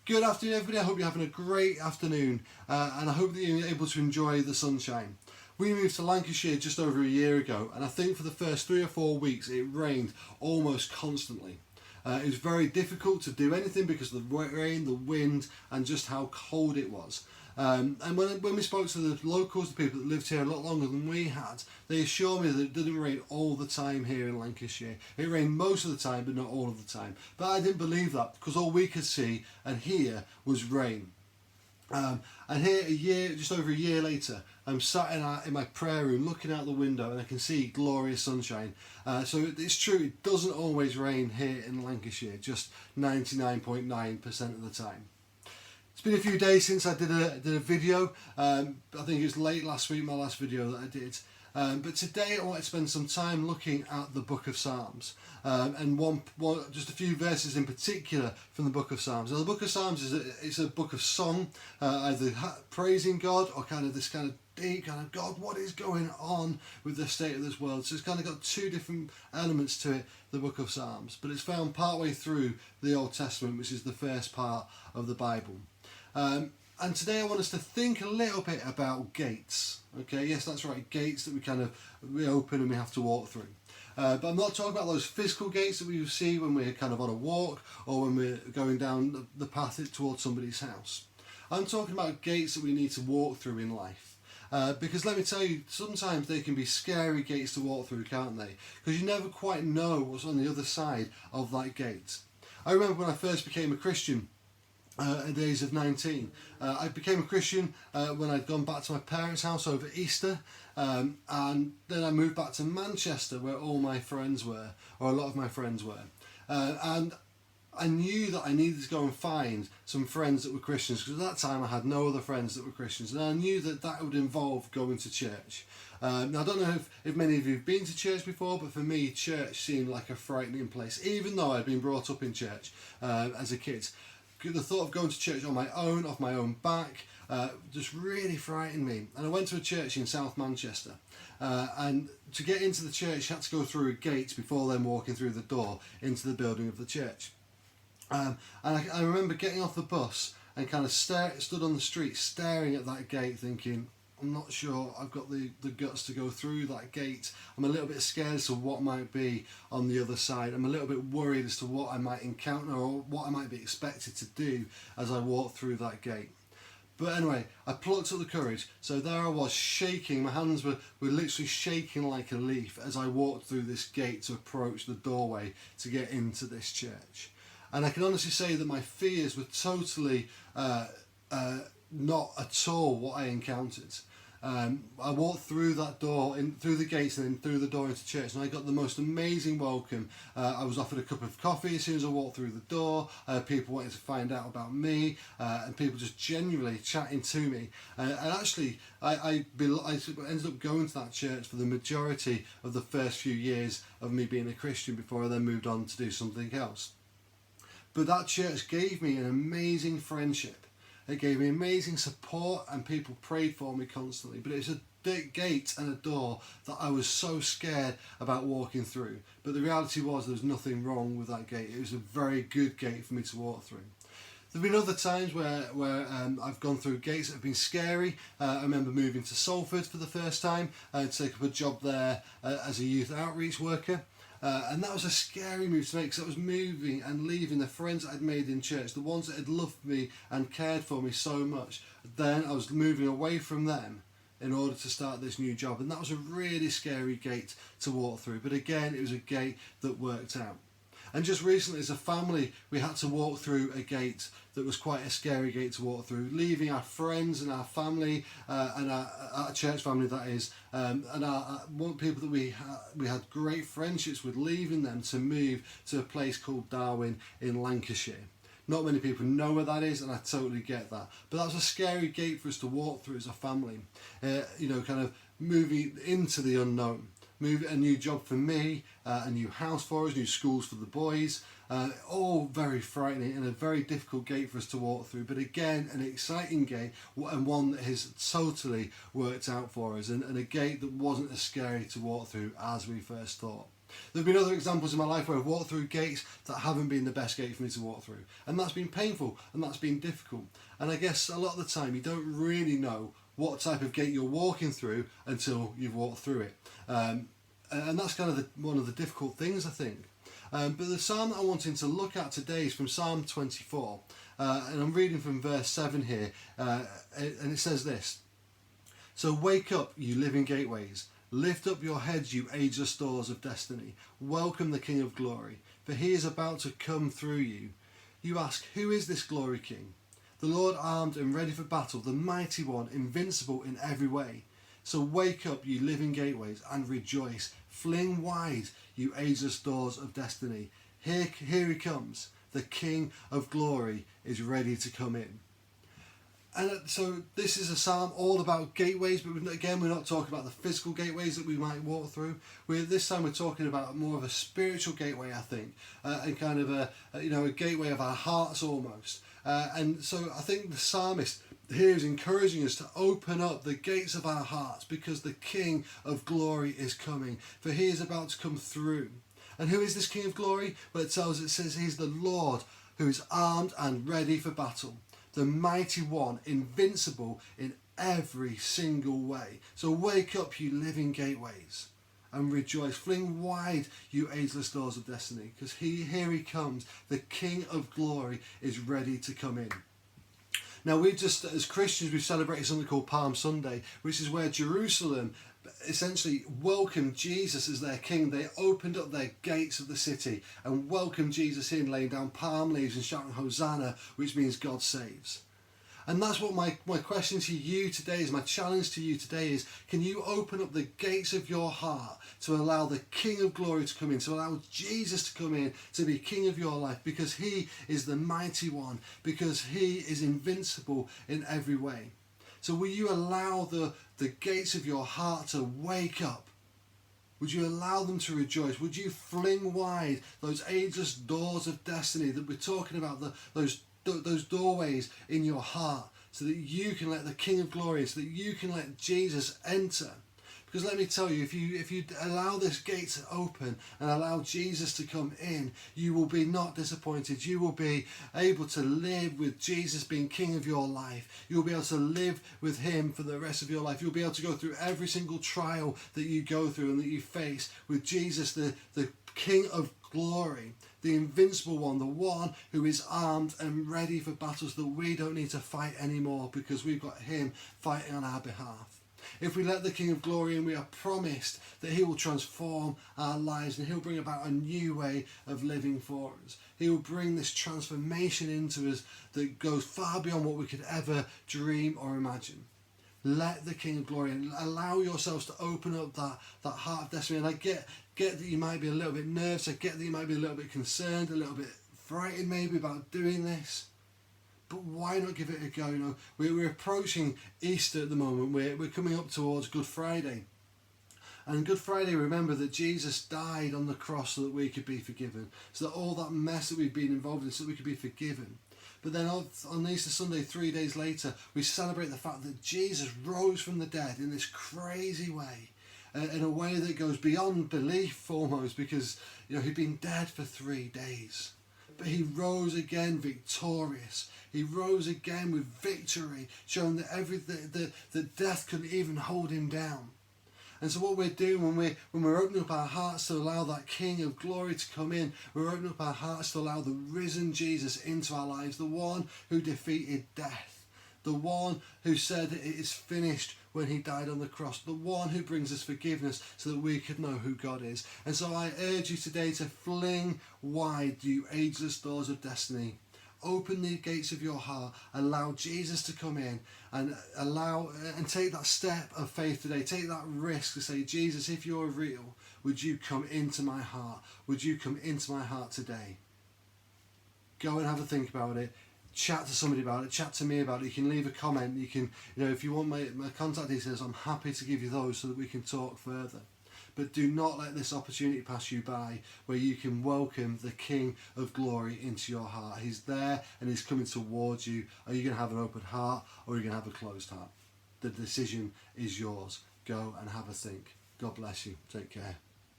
Good afternoon, everybody. I hope you're having a great afternoon, and I hope that you're able to enjoy the sunshine. We moved to Lancashire just over a year ago, and I think for the first 3 or 4 weeks it rained almost constantly. It was very difficult to do anything because of the rain, the wind, and just how cold it was. And when we spoke to the locals, the people that lived here a lot longer than we had, they assured me that it didn't rain all the time here in Lancashire. It rained most of the time, but not all of the time. But I didn't believe that because all we could see and hear was rain. And here, just over a year later, I'm sat in my prayer room looking out the window and I can see glorious sunshine. So it's true, it doesn't always rain here in Lancashire, just 99.9% of the time. It's been a few days since I did a video. I think it was late last week, my last video that I did. But today I want to spend some time looking at the Book of Psalms, and just a few verses in particular from the Book of Psalms. Now, the Book of Psalms is a book of song, either praising God or kind of this kind of deep kind of God, what is going on with the state of this world? So it's kind of got two different elements to it, the Book of Psalms. But it's found partway through the Old Testament, which is the first part of the Bible. And today I want us to think a little bit about gates. Okay, yes, that's right, gates that we open and we have to walk through. But I'm not talking about those physical gates that we see when we're kind of on a walk or when we're going down the path towards somebody's house. I'm talking about gates that we need to walk through in life. Because let me tell you, sometimes they can be scary gates to walk through, can't they? Because you never quite know what's on the other side of that gate. I remember when I first became a Christian, at the age of 19. I became a Christian when I'd gone back to my parents' house over Easter, and then I moved back to Manchester where all my friends were, or a lot of my friends were. And I knew that I needed to go and find some friends that were Christians, because at that time I had no other friends that were Christians, and I knew that that would involve going to church. Now I don't know if many of you have been to church before, but for me church seemed like a frightening place, even though I'd been brought up in church as a kid. The thought of going to church on my own, off my own back, just really frightened me. And I went to a church in South Manchester, and to get into the church you had to go through a gate before then walking through the door into the building of the church. And I remember getting off the bus and kind of stood on the street staring at that gate thinking, I'm not sure I've got the guts to go through that gate. I'm a little bit scared as to what might be on the other side. I'm a little bit worried as to what I might encounter or what I might be expected to do as I walk through that gate. But anyway, I plucked up the courage. So there I was shaking. My hands were literally shaking like a leaf as I walked through this gate to approach the doorway to get into this church. And I can honestly say that my fears were totally not at all what I encountered. I walked through that door, through the gates and then through the door into church, and I got the most amazing welcome. I was offered a cup of coffee as soon as I walked through the door. People wanted to find out about me, and people just genuinely chatting to me. And actually, I ended up going to that church for the majority of the first few years of me being a Christian before I then moved on to do something else. But that church gave me an amazing friendship. It gave me amazing support and people prayed for me constantly. But it's a gate and a door that I was so scared about walking through. But the reality was there was nothing wrong with that gate. It was a very good gate for me to walk through. There have been other times where I've gone through gates that have been scary. I remember moving to Salford for the first time to take up a job there as a youth outreach worker. And that was a scary move to make because I was moving and leaving the friends I'd made in church, the ones that had loved me and cared for me so much. Then I was moving away from them in order to start this new job, and that was a really scary gate to walk through. But again, it was a gate that worked out. And just recently as a family we had to walk through a gate that was quite a scary gate to walk through, leaving our friends and our family and our church family, that is, and our people that we had great friendships with, leaving them to move to a place called Darwin in Lancashire. Not many people know where that is, and I totally get that. But that was a scary gate for us to walk through as a family, kind of moving into the unknown. A new job for me, a new house for us, new schools for the boys, all very frightening and a very difficult gate for us to walk through. But again, an exciting gate and one that has totally worked out for us, and a gate that wasn't as scary to walk through as we first thought. There have been other examples in my life where I've walked through gates that haven't been the best gate for me to walk through. And that's been painful and that's been difficult. And I guess a lot of the time you don't really know what type of gate you're walking through until you've walked through it. And that's kind of one of the difficult things, I think. But the psalm that I wanted to look at today is from Psalm 24. And I'm reading from verse 7 here. And it says this: "So wake up, you living gateways. Lift up your heads, you ageless doors of destiny. Welcome the King of glory, for he is about to come through you. You ask, who is this glory King? The Lord armed and ready for battle, the mighty one, invincible in every way. So wake up, you living gateways, and rejoice. Fling wide, you ageless doors of destiny. Here he comes. The King of glory is ready to come in." And so this is a psalm all about gateways, but again, we're not talking about the physical gateways that we might walk through. This time we're talking about more of a spiritual gateway, I think, and kind of a gateway of our hearts almost. And so I think the psalmist here is encouraging us to open up the gates of our hearts because the King of glory is coming, for he is about to come through. And who is this King of glory? Well, it says he's the Lord who is armed and ready for battle. The mighty one, invincible in every single way. So wake up, you living gateways, and rejoice. Fling wide, you ageless doors of destiny, because here he comes. The King of glory is ready to come in. Now, as Christians, we've celebrated something called Palm Sunday, which is where Jerusalem essentially welcomed Jesus as their king. They opened up their gates of the city and welcomed Jesus in, laying down palm leaves and shouting Hosanna, which means God saves. And that's what my question to you today is, my challenge to you today is, can you open up the gates of your heart to allow the King of glory to come in, to allow Jesus to come in, to be King of your life, because he is the mighty one, because he is invincible in every way. So will you allow the gates of your heart to wake up? Would you allow them to rejoice? Would you fling wide those ageless doors of destiny that we're talking about, those doorways in your heart, so that you can let the King of glory in, so that you can let Jesus enter? Because let me tell you, if you allow this gate to open and allow Jesus to come in, you will be not disappointed. You will be able to live with Jesus being King of your life. You'll be able to live with him for the rest of your life. You'll be able to go through every single trial that you go through and that you face with Jesus, the King of glory, the invincible one, the one who is armed and ready for battles that we don't need to fight anymore, because we've got him fighting on our behalf. If we let the King of glory in, we are promised that he will transform our lives and he'll bring about a new way of living for us. He will bring this transformation into us that goes far beyond what we could ever dream or imagine. Let the King of glory in. Allow yourselves to open up that heart of destiny. And I get that you might be a little bit nervous. I get that you might be a little bit concerned, a little bit frightened maybe about doing this. But why not give it a go? We're approaching Easter at the moment. We're coming up towards Good Friday. And Good Friday, remember that Jesus died on the cross so that we could be forgiven. So that all that mess that we've been involved in, so that we could be forgiven. But then on Easter Sunday, 3 days later, we celebrate the fact that Jesus rose from the dead in this crazy way. In a way that goes beyond belief almost, because he'd been dead for 3 days. But he rose again victorious. He rose again with victory, showing that that death couldn't even hold him down. And so what we're doing when we're opening up our hearts to allow that King of glory to come in, we're opening up our hearts to allow the risen Jesus into our lives, the one who defeated death, the one who said it is finished when he died on the cross, the one who brings us forgiveness so that we could know who God is. And so I urge you today to fling wide you ageless doors of destiny. Open the gates of your heart, allow Jesus to come in, and take that step of faith today. Take that risk to say, Jesus, if you're real, would you come into my heart? Would you come into my heart today? Go and have a think about it. Chat to somebody about it. Chat to me about it. You can leave a comment. You can, if you want my contact details, I'm happy to give you those so that we can talk further. But do not let this opportunity pass you by where you can welcome the King of glory into your heart. He's there and he's coming towards you. Are you going to have an open heart or are you going to have a closed heart? The decision is yours. Go and have a think. God bless you. Take care.